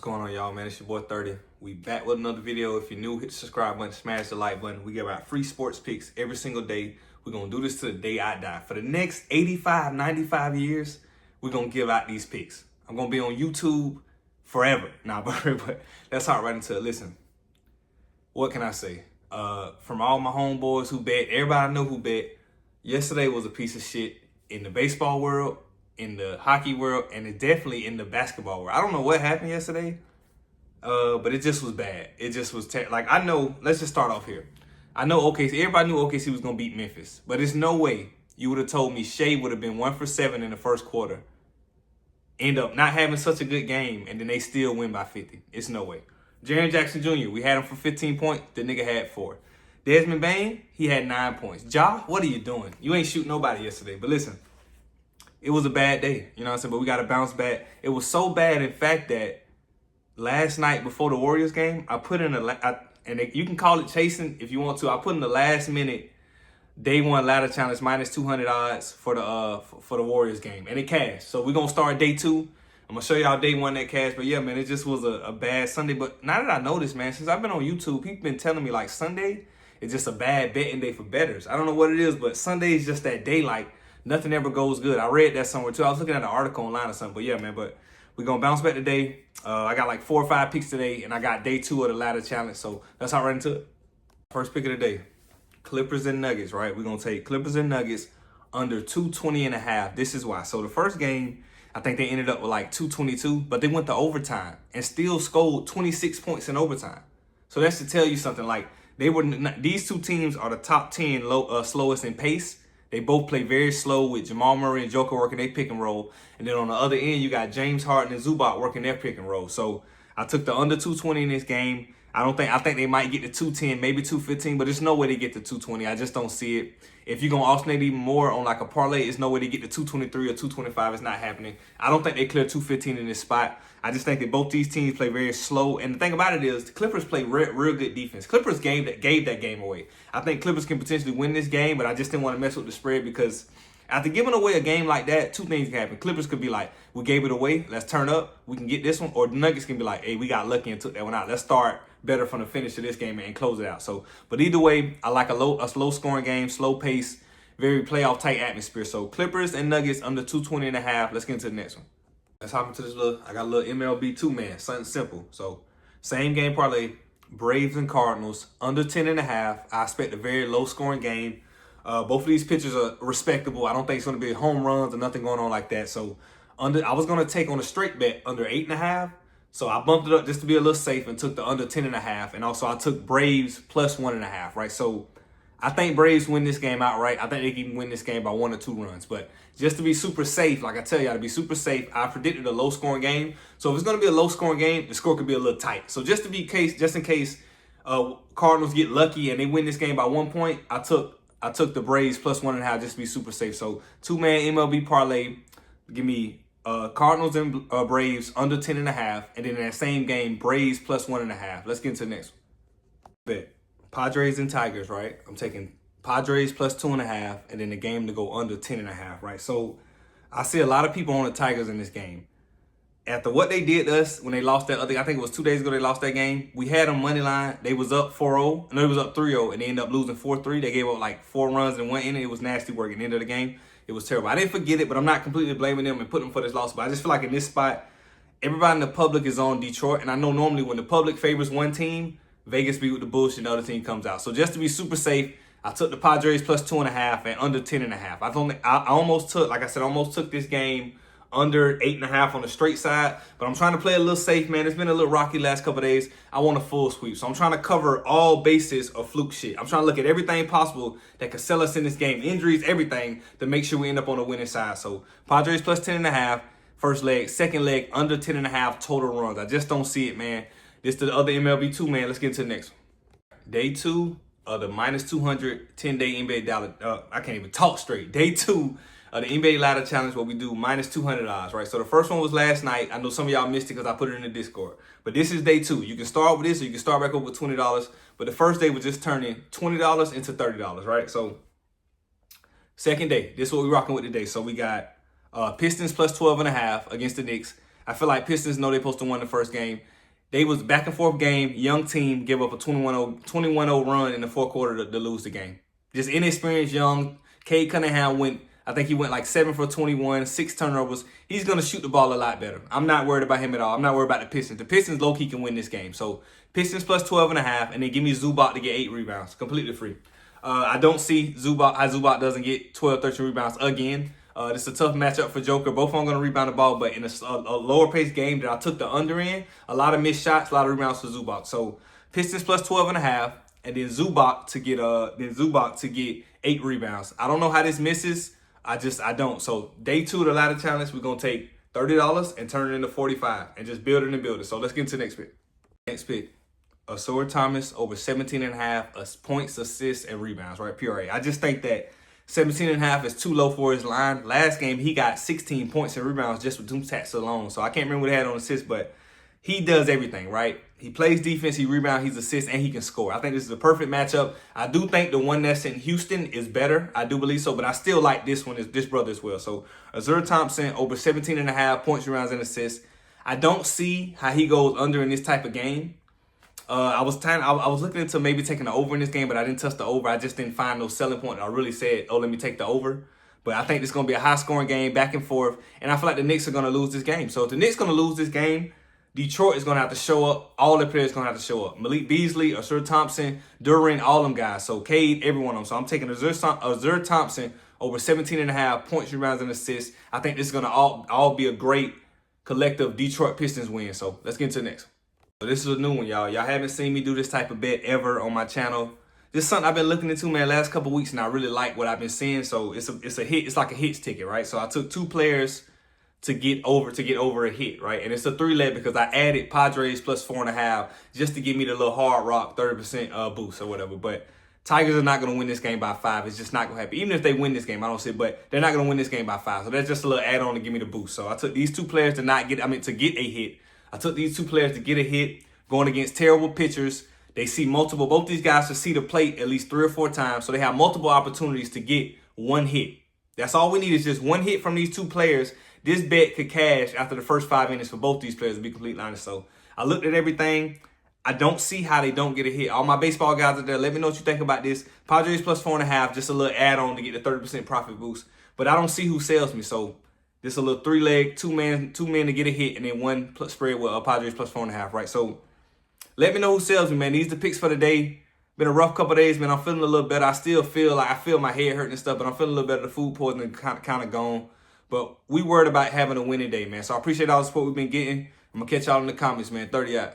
What's going on, y'all, man? It's your boy 30. We back with another video. If you're new, hit the subscribe button, smash the like button. We give out free sports picks every single day. We're going to do this to the day I die. For the next 85, 95 years, we're going to give out these picks. I'm going to be on YouTube forever. Nah, but let's hop right into it. Listen, what can I say? From all my homeboys who bet, everybody I know who bet, yesterday was a piece of shit in the baseball world, in the hockey world, and it's definitely in the basketball world. I don't know what happened yesterday, but it just was bad. It just was I know. Let's just start off here. I know OKC. Everybody knew OKC was gonna beat Memphis, but there's no way you would have told me Shea would have been 1 for 7 in the first quarter, end up not having such a good game, and then they still win by 50. It's no way. Jaren Jackson Jr. We had him for 15 points. The nigga had 4. Desmond Bain, he had 9 points. Ja, what are you doing? You ain't shoot nobody yesterday. But listen. It was a bad day, you know what I'm saying? But we got to bounce back. It was so bad, in fact, that last night before the Warriors game, I put in you can call it chasing if you want to. I put in the last minute day one ladder challenge minus 200 odds for the Warriors game, and it cashed. So we're gonna start day 2. I'm gonna show y'all day 1 that cashed. But yeah, man, it just was a bad Sunday. But now that I noticed, man, since I've been on YouTube, people been telling me like Sunday is just a bad betting day for bettors. I don't know what it is, but Sunday is just that day like. Nothing ever goes good. I read that somewhere too. I was looking at an article online or something. But yeah, man, but we're going to bounce back today. I got like 4 or 5 picks today, and I got day 2 of the ladder challenge. So let's hop right into it. First pick of the day, Clippers and Nuggets, right? We're going to take Clippers and Nuggets under 220.5. This is why. So the first game, I think they ended up with like 222, but they went to overtime and still scored 26 points in overtime. So that's to tell you something. Like these two teams are the top 10 slowest in pace. They both play very slow with Jamal Murray and Joker working their pick and roll. And then on the other end, you got James Harden and Zubac working their pick and roll. So I took the under 220 in this game. I think they might get to 210, maybe 215, but there's no way they get to 220. I just don't see it. If you're going to alternate even more on like a parlay, it's no way to get to 223 or 225. It's not happening. I don't think they clear 215 in this spot. I just think that both these teams play very slow. And the thing about it is the Clippers play real good defense. Clippers gave that game away. I think Clippers can potentially win this game, but I just didn't want to mess with the spread because after giving away a game like that, 2 things can happen. Clippers could be like, we gave it away. Let's turn up. We can get this one. Or the Nuggets can be like, hey, we got lucky and took that one out. Let's start better from the finish of this game and close it out. So, but either way, I like a slow scoring game, slow pace, very playoff tight atmosphere. So Clippers and Nuggets under 220.5. Let's get into the next one. Let's hop into this I got a little MLB 2-man, something simple. So same game parlay, Braves and Cardinals under 10.5. I expect a very low scoring game. Both of these pitchers are respectable. I don't think it's going to be home runs or nothing going on like that. So I was going to take on a straight bet under 8.5. So I bumped it up just to be a little safe and took the under 10.5. And also I took Braves plus 1.5, right? So I think Braves win this game outright. I think they can win this game by 1 or 2 runs. But just to be super safe, like I tell y'all, to be super safe, I predicted a low scoring game. So if it's going to be a low scoring game, the score could be a little tight. So just in case Cardinals get lucky and they win this game by 1 point, I took the Braves plus 1.5 just to be super safe. So 2-man MLB parlay, give me Cardinals and Braves under 10.5, and then in that same game, Braves plus 1.5. Let's get into the next one. Bet. Padres and Tigers, right? I'm taking Padres plus 2.5, and then the game to go under 10.5, right? So I see a lot of people on the Tigers in this game. After what they did to us when they lost that other, I think it was 2 days ago they lost that game. We had them money line. They was up 4-0. No, it was up 3-0, and they ended up losing 4-3. They gave up like 4 runs in 1 inning. It was nasty work at the end of the game. It was terrible. I didn't forget it, but I'm not completely blaming them and putting them for this loss. But I just feel like in this spot, everybody in the public is on Detroit. And I know normally when the public favors one team, Vegas be with the bullshit and the other team comes out. So just to be super safe, I took the Padres plus 2.5 and under 10.5. I almost took this game under 8.5 on the straight side, but I'm trying to play a little safe, man. It's been a little rocky last couple of days. I want a full sweep, so I'm trying to cover all bases of fluke shit. I'm trying to look at everything possible that could sell us in this game, injuries, everything, to make sure we end up on the winning side. So Padres plus 10.5, first leg, second leg under 10.5 total runs. I just don't see it, man. This to the other MLB 2-man. Let's get into the next one. Day 2 of the minus 200 10-day NBA dollar. I can't even talk straight. Day 2 of the NBA ladder challenge where we do minus 200 odds, right? So the first one was last night. I know some of y'all missed it because I put it in the Discord. But this is day 2. You can start with this or you can start back up with $20. But the first day was just turning $20 into $30, right? So second day, this is what we're rocking with today. So we got Pistons plus 12.5 against the Knicks. I feel like Pistons know they're supposed to win the first game. They was back and forth game, young team, give up a 21-0 run in the fourth quarter to lose the game. Just inexperienced, young. Cade Cunningham I think he went like 7 for 21, 6 turnovers. He's going to shoot the ball a lot better. I'm not worried about him at all. I'm not worried about the Pistons. The Pistons low-key can win this game. So Pistons plus 12.5, and then give me Zubac to get 8 rebounds, completely free. I don't see how Zubac doesn't get 12, 13 rebounds again. This is a tough matchup for Joker. Both of them going to rebound the ball, but in a lower-paced game that I took the under in, a lot of missed shots, a lot of rebounds for Zubac. So Pistons plus 12.5, and then Zubac to get 8 rebounds. I don't know how this misses. I don't. So day 2 of the ladder challenge, we're going to take $30 and turn it into $45 and just build it and build it. So let's get into the next pick. Next pick, Asura Thomas over 17.5 points, assists, and rebounds, right? PRA. I just think that 17.5 is too low for his line. Last game, he got 16 points and rebounds just with two stats alone. So I can't remember what he had on assists, but he does everything, right? He plays defense, he rebounds, he's assists, and he can score. I think this is a perfect matchup. I do think the one that's in Houston is better. I do believe so, but I still like this brother as well. So Asura Thompson over 17.5 points, rebounds, and assists. I don't see how he goes under in this type of game. I was looking into maybe taking the over in this game, but I didn't touch the over. I just didn't find no selling point. I really said, oh, let me take the over. But I think it's going to be a high-scoring game, back and forth. And I feel like the Knicks are going to lose this game. So if the Knicks are going to lose this game, Detroit is going to have to show up. All the players are going to have to show up. Malik Beasley, Asura Thompson, Duran, all them guys. So Cade, every one of them. So I'm taking Asura Thompson over 17.5 points, rebounds, and assists. I think this is going to all be a great collective Detroit Pistons win. So let's get into the next. So this is a new one, y'all. Y'all haven't seen me do this type of bet ever on my channel. This is something I've been looking into, man, last couple weeks, and I really like what I've been seeing. So it's a hit. It's like a hits ticket, right? So I took 2 players to get over a hit, right? And it's a 3-leg because I added Padres plus 4.5 just to give me the little Hard Rock 30% boost or whatever. But Tigers are not going to win this game by 5. It's just not going to happen. Even if they win this game, I don't see it, but they're not going to win this game by 5. So that's just a little add-on to give me the boost. So I took these 2 players to get a hit. I took these 2 players to get a hit going against terrible pitchers. They see both these guys to see the plate at least 3 or 4 times. So they have multiple opportunities to get 1 hit. That's all we need is just 1 hit from these 2 players. This bet could cash after the first 5 innings for both these players, to be completely honest. So I looked at everything. I don't see how they don't get a hit. All my baseball guys out there, let me know what you think about this. Padres plus 4.5, just a little add-on to get the 30% profit boost. But I don't see who sells me. So this a little 3-leg, 2 men to get a hit, and then 1 spread with Padres plus 4.5, right? So let me know who sells me, man. These are the picks for the day. Been a rough couple of days, man. I'm feeling a little better. I still feel like I feel my head hurting and stuff, but I'm feeling a little better. The food poisoning kind of gone. But we worried about having a winning day, man. So I appreciate all the support we've been getting. I'm going to catch y'all in the comments, man. 30 out.